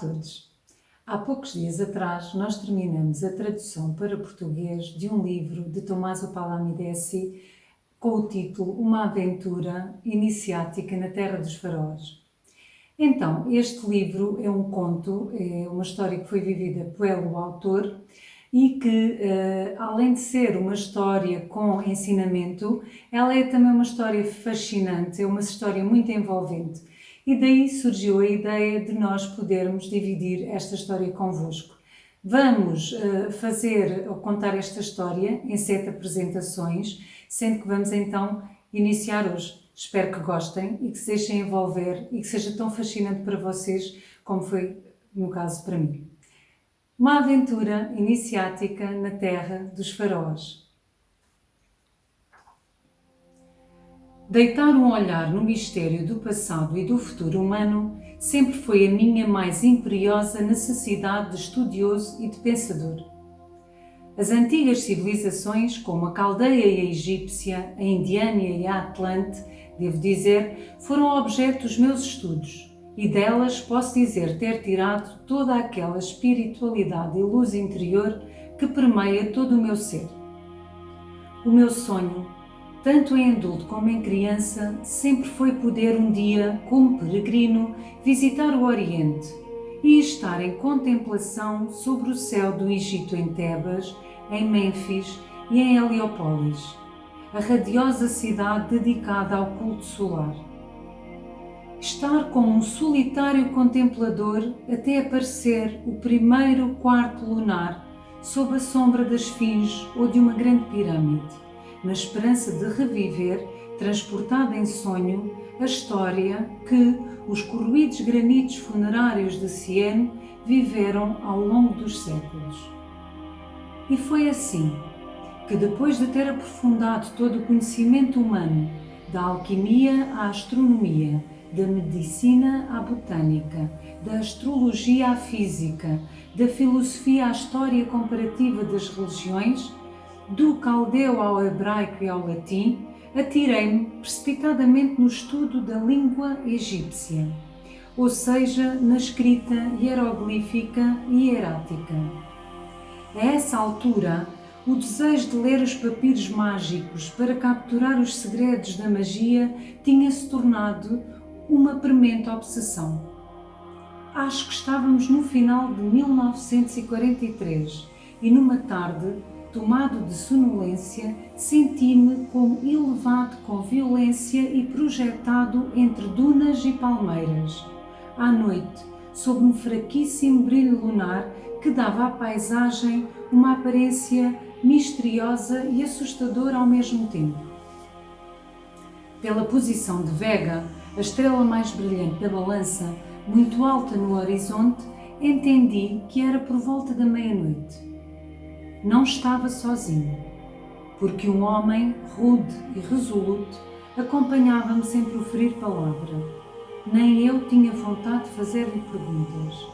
todos! Há poucos dias atrás nós terminamos a tradução para português de um livro de Tommaso Palamidesi com o título Uma Aventura Iniciática na Terra dos Faraós. Então, este livro é um conto, é uma história que foi vivida pelo autor e que, além de ser uma história com ensinamento, ela é também uma história fascinante, é uma história muito envolvente. E daí surgiu a ideia de nós podermos dividir esta história convosco. Vamos contar esta história em 7 apresentações, sendo que vamos então iniciar hoje. Espero que gostem e que se deixem envolver e que seja tão fascinante para vocês como foi, no caso, para mim. Uma aventura iniciática na terra dos faraós. Deitar um olhar no mistério do passado e do futuro humano sempre foi a minha mais imperiosa necessidade de estudioso e de pensador. As antigas civilizações, como a caldeia e a egípcia, a indiana e a atlante, devo dizer, foram objeto dos meus estudos e delas posso dizer ter tirado toda aquela espiritualidade e luz interior que permeia todo o meu ser. O meu sonho, tanto em adulto como em criança, sempre foi poder um dia, como peregrino, visitar o Oriente e estar em contemplação sobre o céu do Egito em Tebas, em Mênfis e em Heliópolis, a radiosa cidade dedicada ao culto solar. Estar como um solitário contemplador até aparecer o primeiro quarto lunar sob a sombra da Esfinge ou de uma grande pirâmide, na esperança de reviver, transportada em sonho, a história que os corroídos granitos funerários de Siene viveram ao longo dos séculos. E foi assim que, depois de ter aprofundado todo o conhecimento humano, da alquimia à astronomia, da medicina à botânica, da astrologia à física, da filosofia à história comparativa das religiões, do caldeu ao hebraico e ao latim, atirei-me precipitadamente no estudo da língua egípcia, ou seja, na escrita hieroglífica e hierática. A essa altura, o desejo de ler os papiros mágicos para capturar os segredos da magia tinha-se tornado uma premente obsessão. Acho que estávamos no final de 1943 e numa tarde, tomado de sonolência, senti-me como elevado com violência e projetado entre dunas e palmeiras. À noite, sob um fraquíssimo brilho lunar que dava à paisagem uma aparência misteriosa e assustadora ao mesmo tempo. Pela posição de Vega, a estrela mais brilhante da balança, muito alta no horizonte, entendi que era por volta da meia-noite. Não estava sozinho, porque um homem rude e resoluto acompanhava-me sem proferir palavra. Nem eu tinha vontade de fazer-lhe perguntas.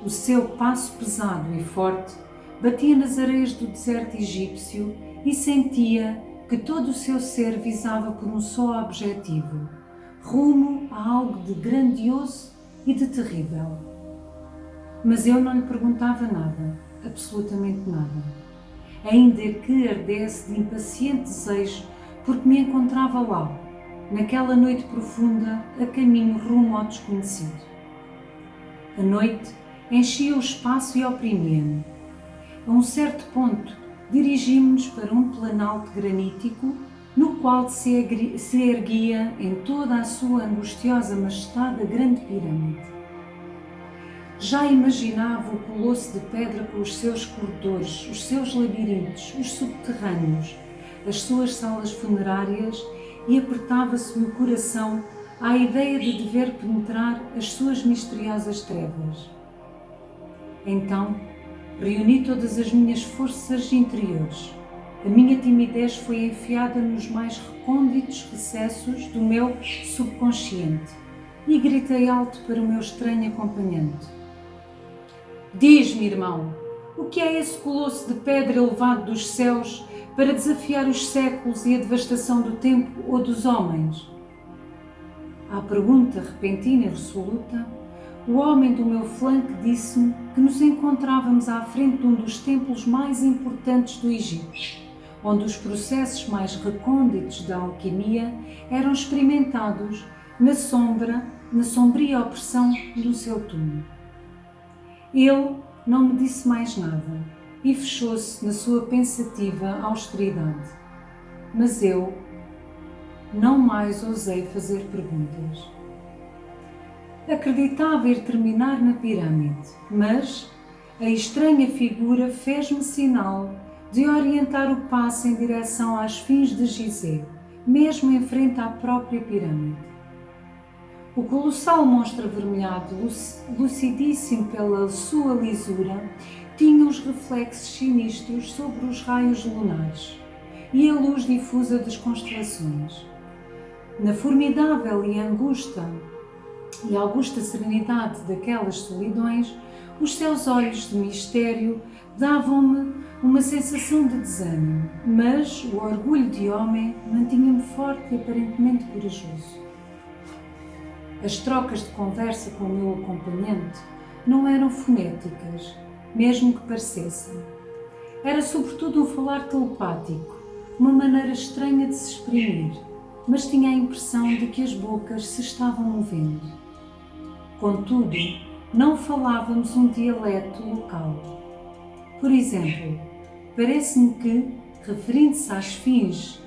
O seu passo pesado e forte batia nas areias do deserto egípcio e sentia que todo o seu ser visava por um só objetivo, rumo a algo de grandioso e de terrível. Mas eu não lhe perguntava nada, absolutamente nada, ainda que ardesse de impaciente desejo porque me encontrava lá, naquela noite profunda, a caminho rumo ao desconhecido. A noite enchia o espaço e oprimia-me. A um certo ponto, dirigimos-nos para um planalto granítico no qual se erguia em toda a sua angustiosa majestade a grande pirâmide. Já imaginava o colosso de pedra com os seus corredores, os seus labirintos, os subterrâneos, as suas salas funerárias e apertava-se-me o coração à ideia de dever penetrar as suas misteriosas trevas. Então, reuni todas as minhas forças interiores. A minha timidez foi enfiada nos mais recônditos recessos do meu subconsciente e gritei alto para o meu estranho acompanhante. Diz-me, irmão, o que é esse colosso de pedra elevado dos céus para desafiar os séculos e a devastação do tempo ou dos homens? À pergunta repentina e resoluta, o homem do meu flanco disse-me que nos encontrávamos à frente de um dos templos mais importantes do Egito, onde os processos mais recônditos da alquimia eram experimentados na sombria opressão do seu túmulo. Ele não me disse mais nada e fechou-se na sua pensativa austeridade, mas eu não mais ousei fazer perguntas. Acreditava ir terminar na pirâmide, mas a estranha figura fez-me sinal de orientar o passo em direção às fins de Gizé, mesmo em frente à própria pirâmide. O colossal monstro avermelhado, lucidíssimo pela sua lisura, tinha os reflexos sinistros sobre os raios lunares e a luz difusa das constelações. Na formidável e augusta serenidade daquelas solidões, os seus olhos de mistério davam-me uma sensação de desânimo, mas o orgulho de homem mantinha-me forte e aparentemente corajoso. As trocas de conversa com o meu acompanhante não eram fonéticas, mesmo que parecessem. Era sobretudo um falar telepático, uma maneira estranha de se exprimir, mas tinha a impressão de que as bocas se estavam movendo. Contudo, não falávamos um dialeto local. Por exemplo, parece-me que, referindo-se à esfinge,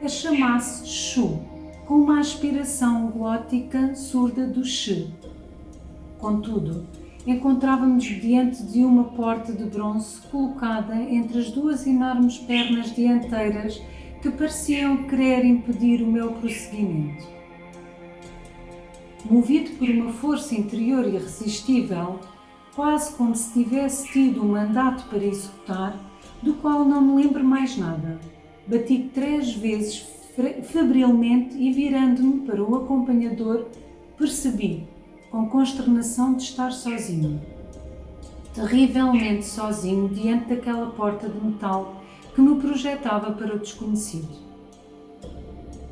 a chamasse Shu, com uma aspiração glótica surda do She. Contudo, encontrávamos diante de uma porta de bronze colocada entre as duas enormes pernas dianteiras que pareciam querer impedir o meu prosseguimento. Movido por uma força interior irresistível, quase como se tivesse tido um mandato para executar, do qual não me lembro mais nada, bati 3 vezes febrilmente e, virando-me para o acompanhador, percebi, com consternação, de estar sozinho. Terrivelmente sozinho diante daquela porta de metal que me projetava para o desconhecido.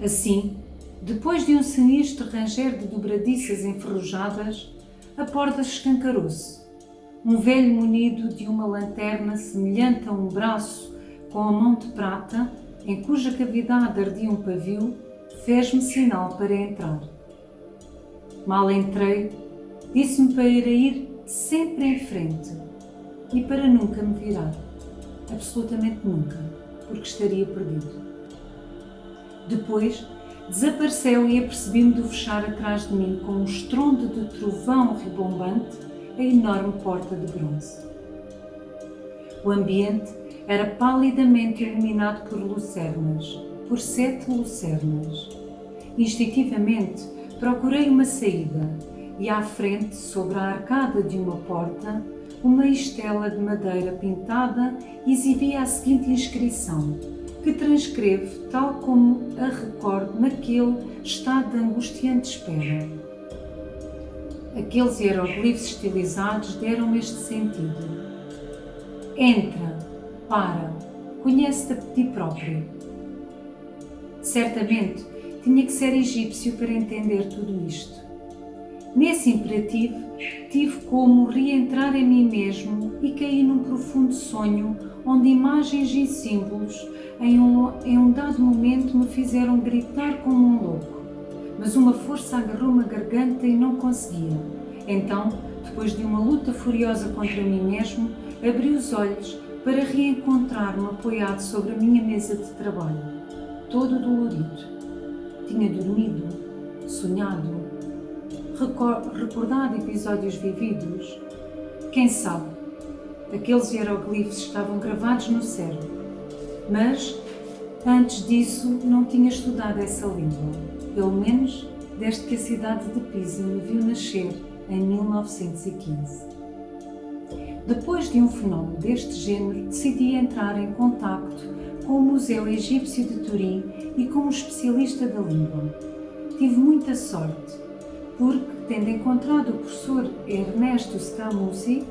Assim, depois de um sinistro ranger de dobradiças enferrujadas, a porta escancarou-se. Um velho munido de uma lanterna semelhante a um braço com a mão de prata, em cuja cavidade ardia um pavio, fez-me sinal para entrar. Mal entrei, disse-me para ir sempre em frente e para nunca me virar. Absolutamente nunca, porque estaria perdido. Depois, desapareceu e apercebi-me de fechar atrás de mim com um estrondo de trovão rebombante a enorme porta de bronze. O ambiente era palidamente iluminado por lucernas, por 7 lucernas. Instintivamente procurei uma saída e à frente, sobre a arcada de uma porta, uma estela de madeira pintada exibia a seguinte inscrição, que transcrevo tal como a recordo naquele estado de angustiante espera. Aqueles hieroglifos estilizados deram-me este sentido. Entra, para, conhece-te a ti próprio. Certamente tinha que ser egípcio para entender tudo isto. Nesse imperativo, tive como reentrar em mim mesmo e caí num profundo sonho onde imagens e símbolos em um dado momento me fizeram gritar como um louco, mas uma força agarrou-me a garganta e não conseguia. Então, depois de uma luta furiosa contra mim mesmo, abri os olhos para reencontrar-me apoiado sobre a minha mesa de trabalho, todo dolorido. Tinha dormido, sonhado, recordado episódios vividos. Quem sabe? Aqueles hieroglifos estavam gravados no cérebro. Mas, antes disso, não tinha estudado essa língua. Pelo menos, desde que a cidade de Pisa me viu nascer em 1915. Depois de um fenómeno deste género, decidi entrar em contacto com o Museu Egípcio de Turim e com um especialista da língua. Tive muita sorte, porque, tendo encontrado o professor Ernesto Scamuzzi,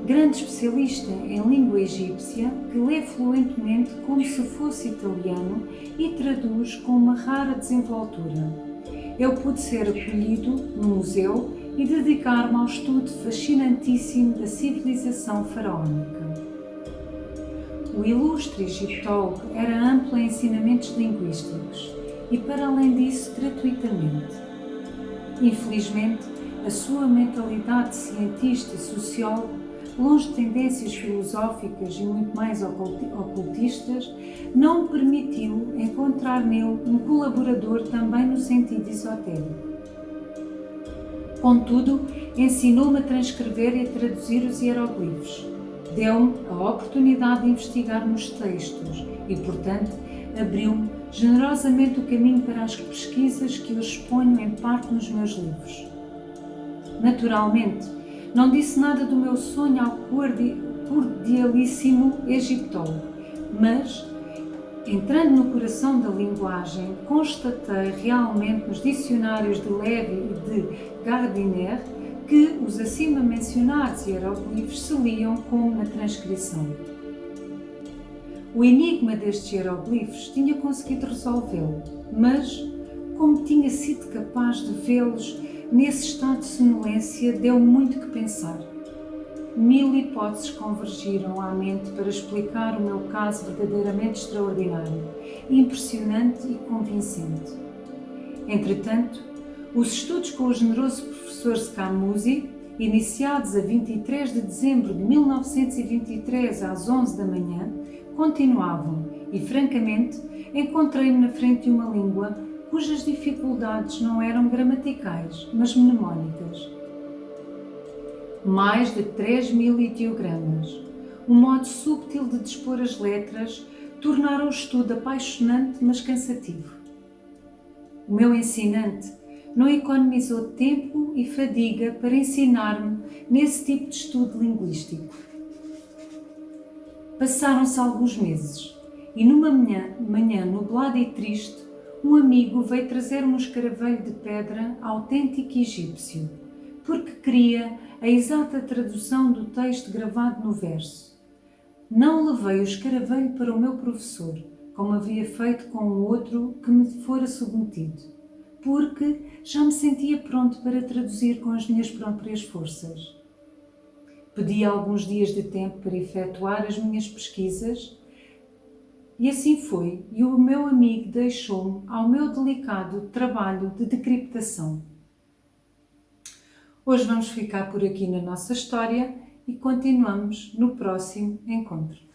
grande especialista em língua egípcia, que lê fluentemente como se fosse italiano e traduz com uma rara desenvoltura, eu pude ser acolhido no museu e dedicar-me ao estudo fascinantíssimo da civilização faraónica. O ilustre egiptólogo era amplo em ensinamentos linguísticos e, para além disso, gratuitamente. Infelizmente, a sua mentalidade de cientista e sociólogo, longe de tendências filosóficas e muito mais ocultistas, não me permitiu encontrar nele um colaborador também no sentido esotérico. Contudo, ensinou-me a transcrever e a traduzir os hieroglifos. Deu-me a oportunidade de investigar nos textos e, portanto, abriu-me generosamente o caminho para as pesquisas que eu exponho em parte nos meus livros. Naturalmente, não disse nada do meu sonho ao cordialíssimo egiptólogo, mas, entrando no coração da linguagem, constatei realmente nos dicionários de Lévy e de Gardiner que os acima mencionados hieroglifos se liam como na transcrição. O enigma destes hieroglifos tinha conseguido resolvê-lo, mas, como tinha sido capaz de vê-los nesse estado de sonolência, deu muito que pensar. 1000 hipóteses convergiram à mente para explicar o meu caso verdadeiramente extraordinário, impressionante e convincente. Entretanto, os estudos com o generoso professor Scamuzzi, iniciados a 23 de dezembro de 1923 às 11 da manhã, continuavam e, francamente, encontrei-me na frente de uma língua cujas dificuldades não eram gramaticais, mas mnemónicas. Mais de 3000 ideogramas, um modo subtil de dispor as letras, tornaram o estudo apaixonante, mas cansativo. O meu ensinante não economizou tempo e fadiga para ensinar-me nesse tipo de estudo linguístico. Passaram-se alguns meses e numa manhã nublada e triste, um amigo veio trazer-me um escaravelho de pedra autêntico egípcio, porque queria a exata tradução do texto gravado no verso. Não levei o escaravelho para o meu professor, como havia feito com o outro que me fora submetido, porque já me sentia pronto para traduzir com as minhas próprias forças. Pedi alguns dias de tempo para efetuar as minhas pesquisas e assim foi, e o meu amigo deixou-me ao meu delicado trabalho de decriptação. Hoje vamos ficar por aqui na nossa história e continuamos no próximo encontro.